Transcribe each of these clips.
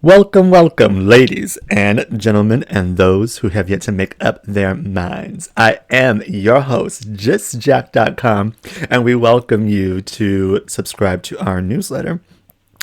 Welcome, welcome, ladies and gentlemen, and those who have yet to make up their minds. I am your host, JustJack.com, and we welcome you to subscribe to our newsletter,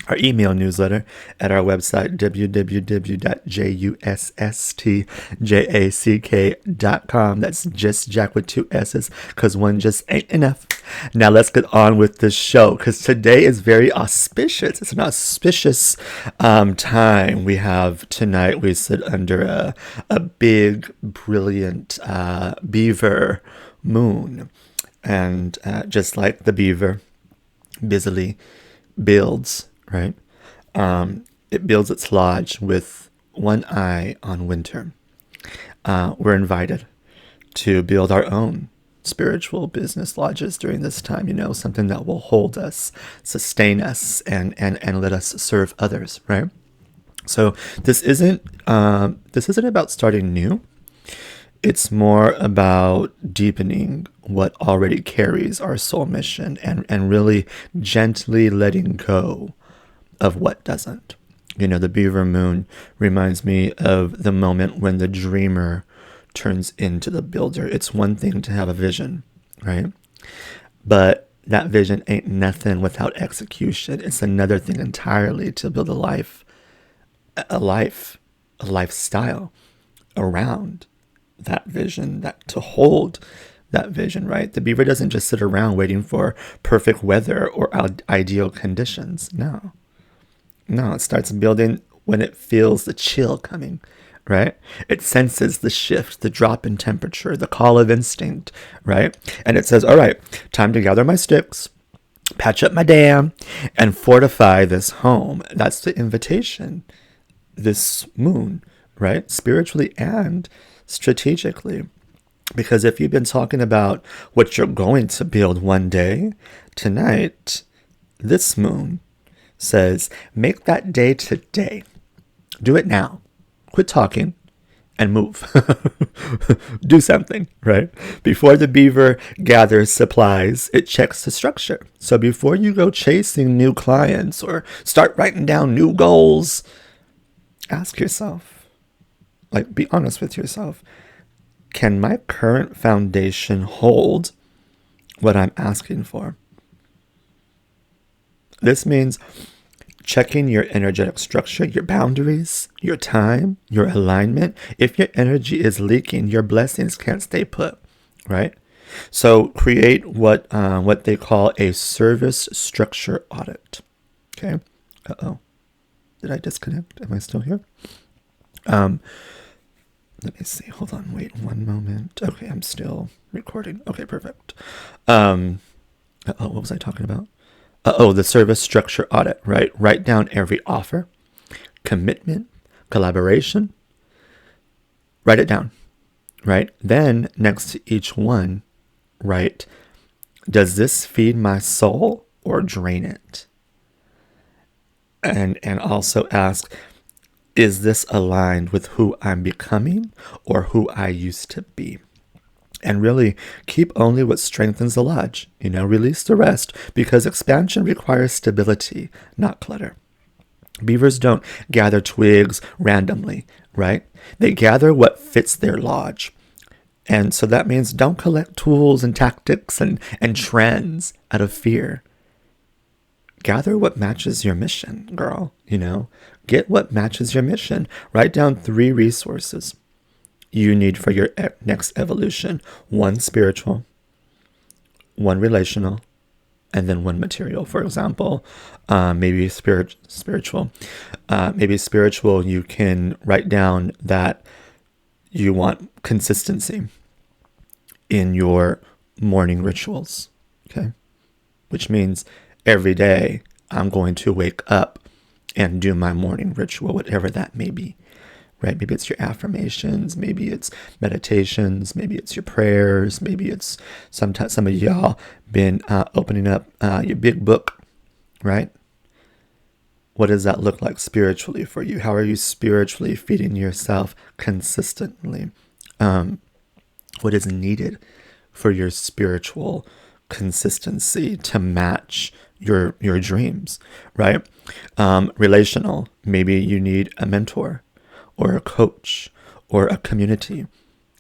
our email newsletter, at our website, www.justjack.com. That's just Jack with two S's, because one just ain't enough. Now let's get on with the show, because today is very auspicious. It's an auspicious time we have tonight. We sit under a big, brilliant Beaver Moon. And just like the beaver busily builds, right? It builds its lodge with one eye on winter. We're invited to build our own spiritual business lodges during this time, something that will hold us, sustain us, and let us serve others, right? So this isn't about starting new. It's more about deepening what already carries our soul mission and really gently letting go of what doesn't. The Beaver Moon reminds me of the moment when the dreamer turns into the builder. It's one thing to have a vision, right? But that vision ain't nothing without execution. It's another thing entirely to build a lifestyle around that vision, that to hold that vision, right? The beaver doesn't just sit around waiting for perfect weather or ideal conditions. No, it starts building when it feels the chill coming, right? It senses the shift, the drop in temperature, the call of instinct, right? And it says, all right, time to gather my sticks, patch up my dam, and fortify this home. That's the invitation, this moon, right? Spiritually and strategically. Because if you've been talking about what you're going to build one day, tonight, this moon says, make that day today. Do it now. Quit talking and move. Do something, right? Before the beaver gathers supplies, it checks the structure. So before you go chasing new clients or start writing down new goals, ask yourself, be honest with yourself. Can my current foundation hold what I'm asking for? This means checking your energetic structure, your boundaries, your time, your alignment. If your energy is leaking, your blessings can't stay put, right? So create what they call a service structure audit. Okay. Did I disconnect? Am I still here? Let me see. Hold on. Wait 1 moment. Okay, I'm still recording. Okay, perfect. What was I talking about? The service structure audit, right? Write down every offer, commitment, collaboration. Write it down, right? Then next to each one, write, does this feed my soul or drain it? And also ask, is this aligned with who I'm becoming or who I used to be? And really keep only what strengthens the lodge. Release the rest, because expansion requires stability, not clutter. Beavers don't gather twigs randomly, right? They gather what fits their lodge. And so that means don't collect tools and tactics and trends out of fear. Gather what matches your mission, girl. Get what matches your mission. Write down 3 resources you need for your next evolution. 1 spiritual, 1 relational, and then 1 material. For example, maybe spiritual. Maybe spiritual, you can write down that you want consistency in your morning rituals, okay? Which means every day I'm going to wake up and do my morning ritual, whatever that may be. Right? Maybe it's your affirmations, maybe it's meditations, maybe it's your prayers, maybe it's sometimes some of y'all been opening up your big book, right? What does that look like spiritually for you? How are you spiritually feeding yourself consistently? What is needed for your spiritual consistency to match your dreams, right? Relational, maybe you need a mentor or a coach or a community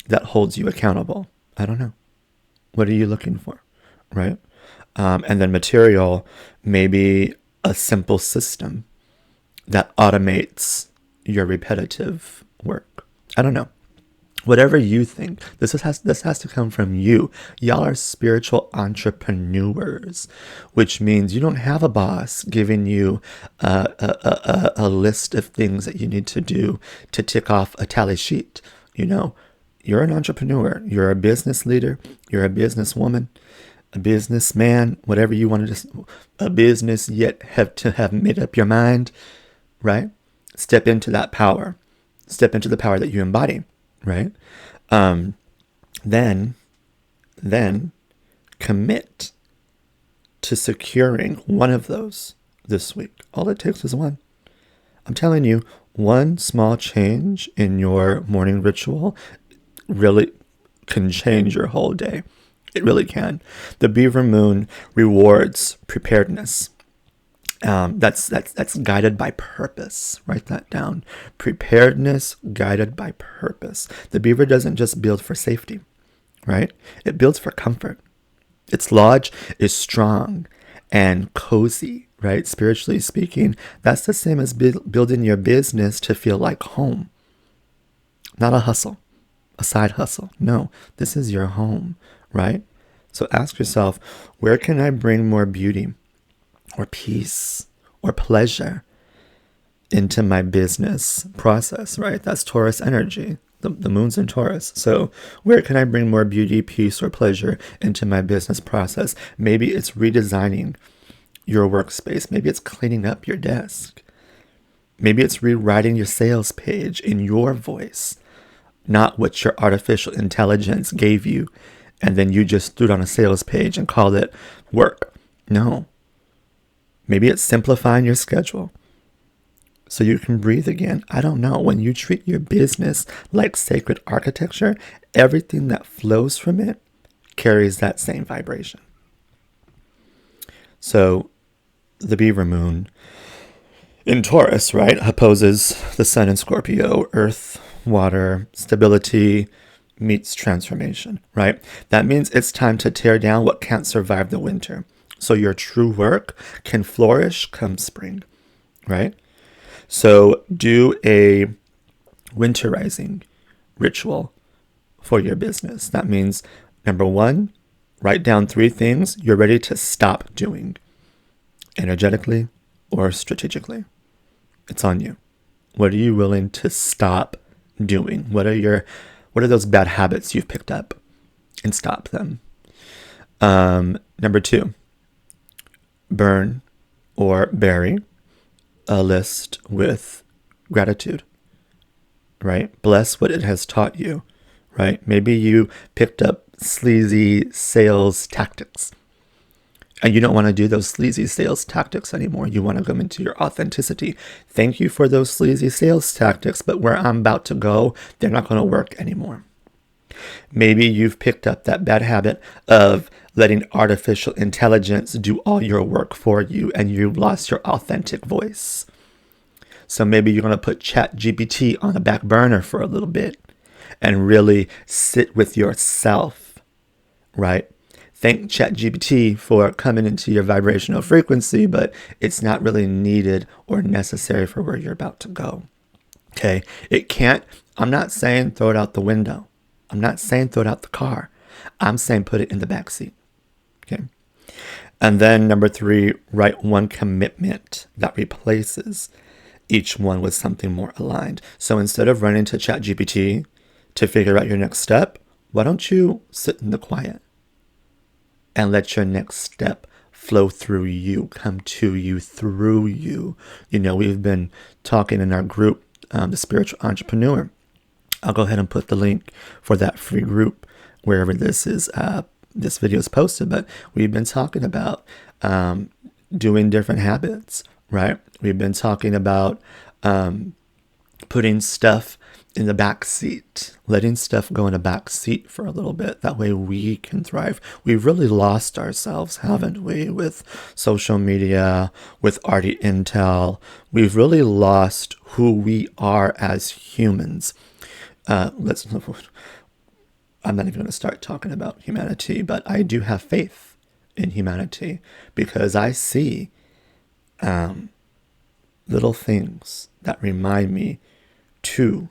that holds you accountable. I don't know. What are you looking for, right? And then material, maybe a simple system that automates your repetitive work. I don't know. Whatever you think, this has to come from you. Y'all are spiritual entrepreneurs, which means you don't have a boss giving you a list of things that you need to do to tick off a tally sheet. You're an entrepreneur. You're a business leader. You're a businesswoman, a businessman, whatever you want to just, a business yet have to have made up your mind, right? Step into that power. Step into the power that you embody. Right? Then commit to securing one of those this week. All it takes is one. I'm telling you, one small change in your morning ritual really can change your whole day. It really can. The Beaver Moon rewards preparedness. That's guided by purpose. Write that down. Preparedness guided by purpose. The beaver doesn't just build for safety, right? It builds for comfort. Its lodge is strong and cozy, right? Spiritually speaking, that's the same as building your business to feel like home. Not a hustle, a side hustle. No, this is your home, right? So ask yourself, where can I bring more beauty or peace or pleasure into my business process, right? That's Taurus energy. The moon's in Taurus. So where can I bring more beauty, peace, or pleasure into my business process? Maybe it's redesigning your workspace. Maybe it's cleaning up your desk. Maybe it's rewriting your sales page in your voice, not what your artificial intelligence gave you, and then you just threw it on a sales page and called it work. No. Maybe it's simplifying your schedule so you can breathe again. I don't know. When you treat your business like sacred architecture, everything that flows from it carries that same vibration. So the Beaver Moon in Taurus, right, opposes the Sun in Scorpio, earth, water, stability meets transformation, right? That means it's time to tear down what can't survive the winter, so your true work can flourish come spring, right? So do a winterizing ritual for your business. That means, number one, write down 3 things you're ready to stop doing, energetically or strategically. It's on you. What are you willing to stop doing? What are those bad habits you've picked up, and stop them? Number 2, burn or bury a list with gratitude, right? Bless what it has taught you, right? Maybe you picked up sleazy sales tactics and you don't want to do those sleazy sales tactics anymore. You want to come into your authenticity. Thank you for those sleazy sales tactics, but where I'm about to go, they're not going to work anymore. Maybe you've picked up that bad habit of letting artificial intelligence do all your work for you, and you've lost your authentic voice. So maybe you're going to put ChatGPT on the back burner for a little bit and really sit with yourself, right? Thank ChatGPT for coming into your vibrational frequency, but it's not really needed or necessary for where you're about to go. Okay? I'm not saying throw it out the window. I'm not saying throw it out the car. I'm saying put it in the back seat. Okay. And then number 3, write one commitment that replaces each one with something more aligned. So instead of running to ChatGPT to figure out your next step, why don't you sit in the quiet and let your next step flow through you, come to you, through you. We've been talking in our group, the Spiritual Entrepreneur. I'll go ahead and put the link for that free group wherever this video is posted. But we've been talking about doing different habits, right? We've been talking about putting stuff in the back seat, letting stuff go in the back seat for a little bit. That way we can thrive. We've really lost ourselves, haven't we, with social media, with arty intel. We've really lost who we are as humans. I'm not even going to start talking about humanity, but I do have faith in humanity because I see little things that remind me to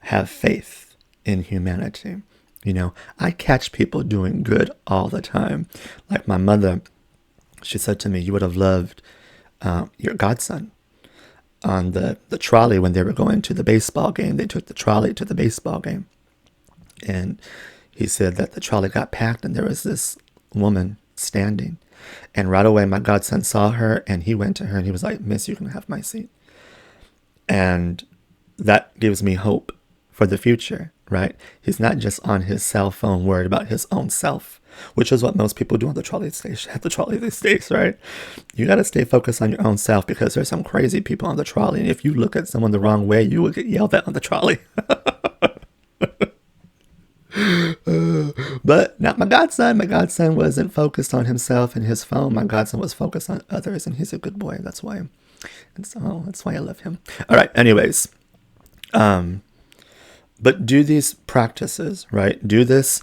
have faith in humanity. I catch people doing good all the time. Like my mother, she said to me, you would have loved your godson on the trolley when they were going to the baseball game. They took the trolley to the baseball game. And he said that the trolley got packed and there was this woman standing. And right away, my godson saw her and he went to her and he was like, Miss, you can have my seat. And that gives me hope for the future, right? He's not just on his cell phone worried about his own self, which is what most people do on the trolley station, at the trolley these days, right? You got to stay focused on your own self because there's some crazy people on the trolley. And if you look at someone the wrong way, you will get yelled at on the trolley. But not my godson. My godson wasn't focused on himself and his phone. My godson was focused on others, and he's a good boy. That's why. And so that's why I love him. All right. Anyways, but do these practices, right? Do this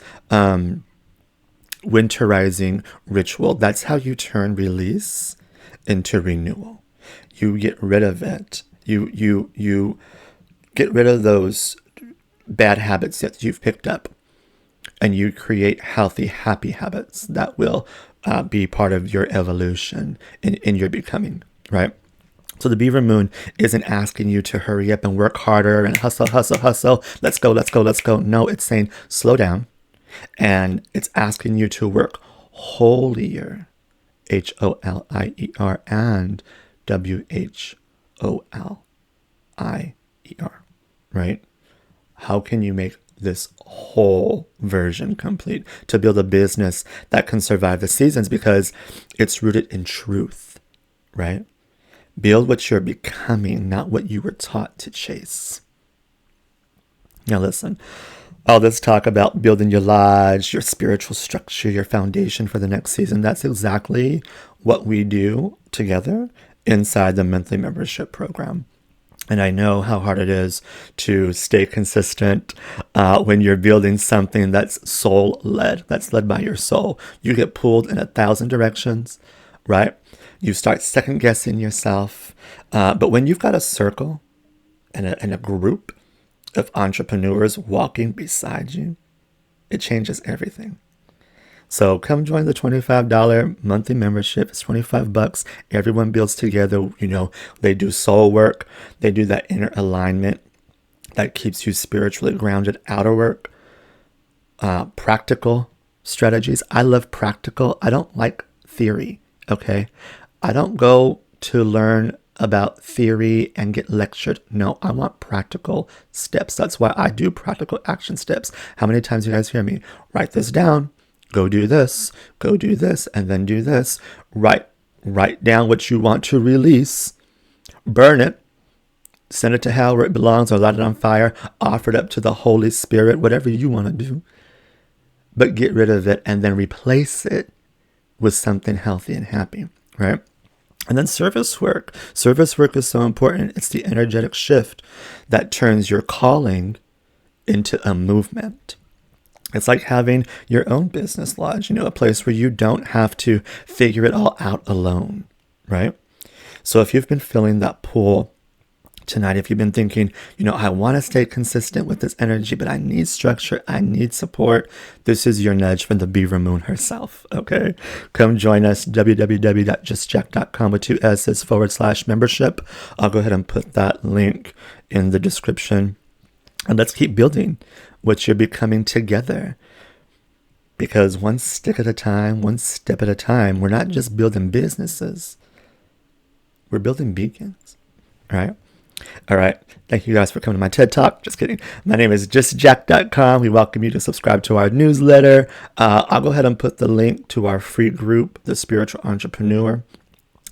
winterizing ritual. That's how you turn release into renewal. You get rid of it. You get rid of those bad habits that you've picked up, and you create healthy, happy habits that will be part of your evolution in your becoming, right? So the Beaver Moon isn't asking you to hurry up and work harder and hustle. Let's go. No, it's saying slow down. And it's asking you to work holier, HOLIER, and WHOLIER, right? How can you make this whole version complete to build a business that can survive the seasons? Because it's rooted in truth, right? Build what you're becoming, not what you were taught to chase. Now listen, all this talk about building your lodge, your spiritual structure, your foundation for the next season, that's exactly what we do together inside the monthly membership program. And I know how hard it is to stay consistent when you're building something that's soul-led, that's led by your soul. You get pulled in 1,000 directions, right? You start second-guessing yourself. But when you've got a circle and a group of entrepreneurs walking beside you, it changes everything. So come join the $25 monthly membership. It's $25. Everyone builds together. They do soul work. They do that inner alignment that keeps you spiritually grounded. Outer work, practical strategies. I love practical. I don't like theory. Okay. I don't go to learn about theory and get lectured. No, I want practical steps. That's why I do practical action steps. How many times you guys hear me? Write this down. Go do this, and then do this. Write down what you want to release. Burn it. Send it to hell where it belongs, or light it on fire. Offer it up to the Holy Spirit, whatever you want to do. But get rid of it and then replace it with something healthy and happy, right? And then service work. Service work is so important. It's the energetic shift that turns your calling into a movement. It's like having your own business lodge, a place where you don't have to figure it all out alone, right? So if you've been feeling that pull tonight, if you've been thinking, I want to stay consistent with this energy, but I need structure, I need support, this is your nudge from the Beaver Moon herself, okay? Come join us, www.justjack.com with 2 S's /membership. I'll go ahead and put that link in the description. And let's keep building what you're becoming together. Because one stick at a time, one step at a time, we're not just building businesses. We're building beacons, right? All right. Thank you guys for coming to my TED Talk. Just kidding. My name is justjack.com. We welcome you to subscribe to our newsletter. I'll go ahead and put the link to our free group, The Spiritual Entrepreneur.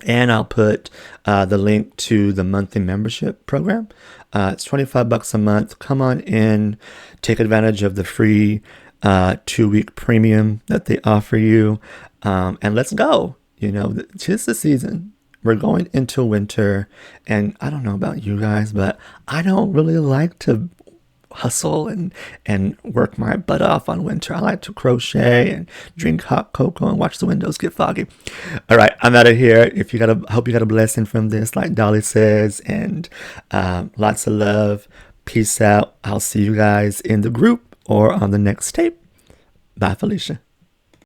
And I'll put the link to the monthly membership program. It's $25 a month. Come on in, take advantage of the free 2-week premium that they offer you, and let's go. You know, tis the season. We're going into winter, and I don't know about you guys, but I don't really like to hustle and work my butt off on winter. I like to crochet and drink hot cocoa and watch the windows get foggy. All right, I'm out of here. If you got a, hope you got a blessing from this, like Dolly says, and lots of love. Peace out. I'll see you guys in the group or on the next tape. Bye, Felicia.